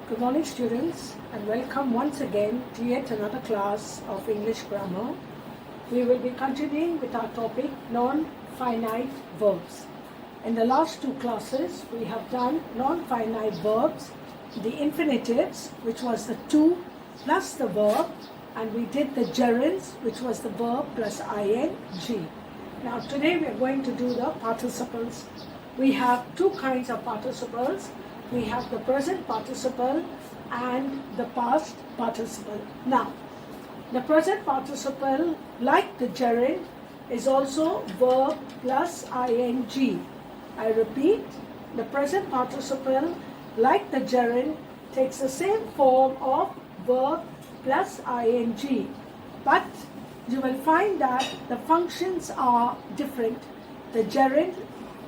Good morning, students, and welcome once again to yet another class of English grammar. We will be continuing with our topic non-finite verbs. In the last two classes, we have done non-finite verbs, the infinitives, which was the to plus the verb, and we did the gerunds, which was the verb plus ing. Now, today we are going to do the participles. We have two kinds of participles. We have the present participle and the past participle. Now, the present participle, like the gerund, is also verb plus ing. I repeat, the present participle, like the gerund, takes the same form of verb plus ing. But you will find that the functions are different. The gerund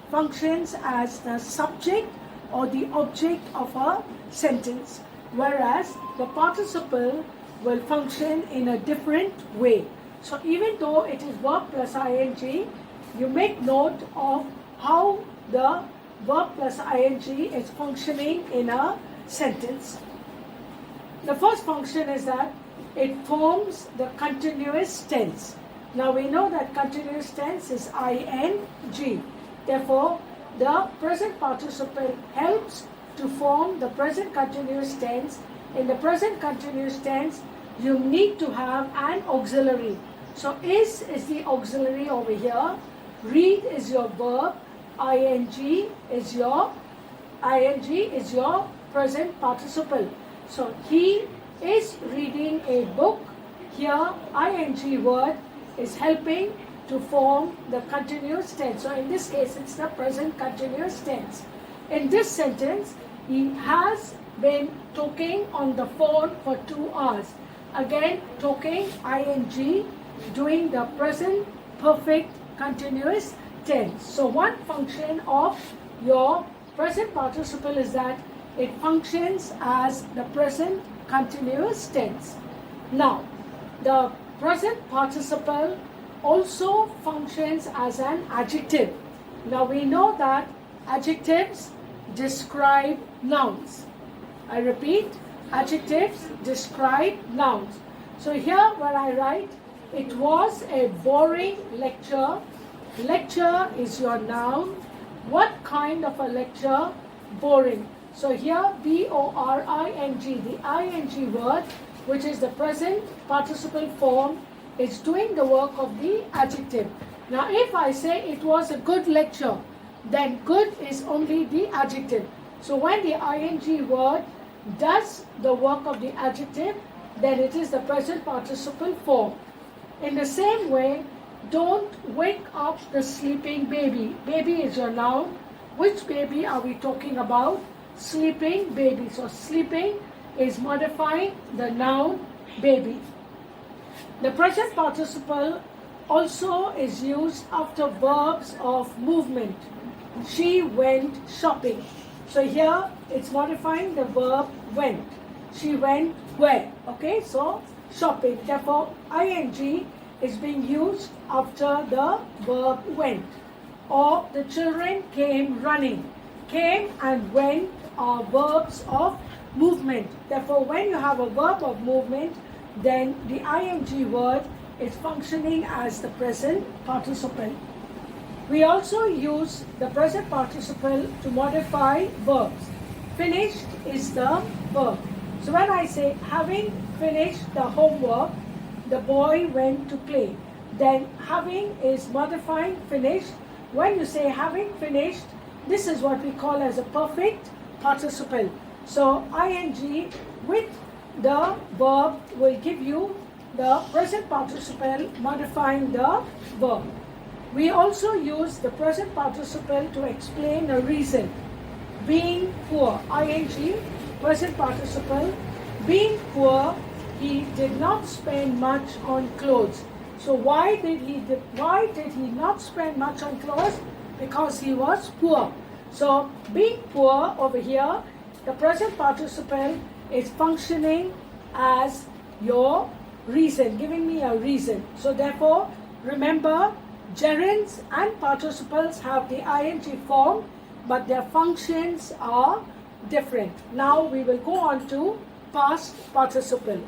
functions as the subject or the object of a sentence, whereas the participle will function in a different way. So even though it is verb plus ing, you make note of how the verb plus ing is functioning in a sentence. The first function is that it forms the continuous tense. Now we know that continuous tense is ing. Therefore, the present participle helps to form the present continuous tense. In the present continuous tense, you need to have an auxiliary. So is the auxiliary over here. Read is your verb. ing is your present participle. So he is reading a book. Here ing word is helping to form the continuous tense. So in this case, it's the present continuous tense. In this sentence, he has been talking on the phone for 2 hours. Again, talking, ing, doing the present perfect continuous tense. So one function of your present participle is that it functions as the present continuous tense. Now, the present participle also functions as an adjective. Now we know that adjectives describe nouns. I repeat, adjectives describe nouns. So here when I write, it was a boring lecture. Lecture is your noun. What kind of a lecture? Boring. So here boring, the ing word, which is the present participle form, is doing the work of the adjective. Now if I say it was a good lecture, then good is only the adjective. So when the ing word does the work of the adjective, then it is the present participle form. In the same way, don't wake up the sleeping baby. Baby is your noun. Which baby are we talking about? Sleeping baby. So sleeping is modifying the noun baby. The present participle also is used after verbs of movement. She went shopping. So here it's modifying the verb went. She went where? Okay, so shopping. Therefore, ing is being used after the verb went. Or the children came running. Came and went are verbs of movement. Therefore, when you have a verb of movement, then the ing word is functioning as the present participle. We also use the present participle to modify verbs. Finished is the verb. So when I say having finished the homework, the boy went to play. Then having is modifying finished. When you say having finished, this is what we call as a perfect participle. So ing with the verb will give you the present participle modifying the verb. We also use the present participle to explain a reason. Being poor, ing, present participle. Being poor, he did not spend much on clothes. So why did he not spend much on clothes? Because he was poor. So being poor over here, the present participle is functioning as your reason, giving me a reason. So therefore, remember, gerunds and participles have the ing form, but their functions are different. Now we will go on to past participle.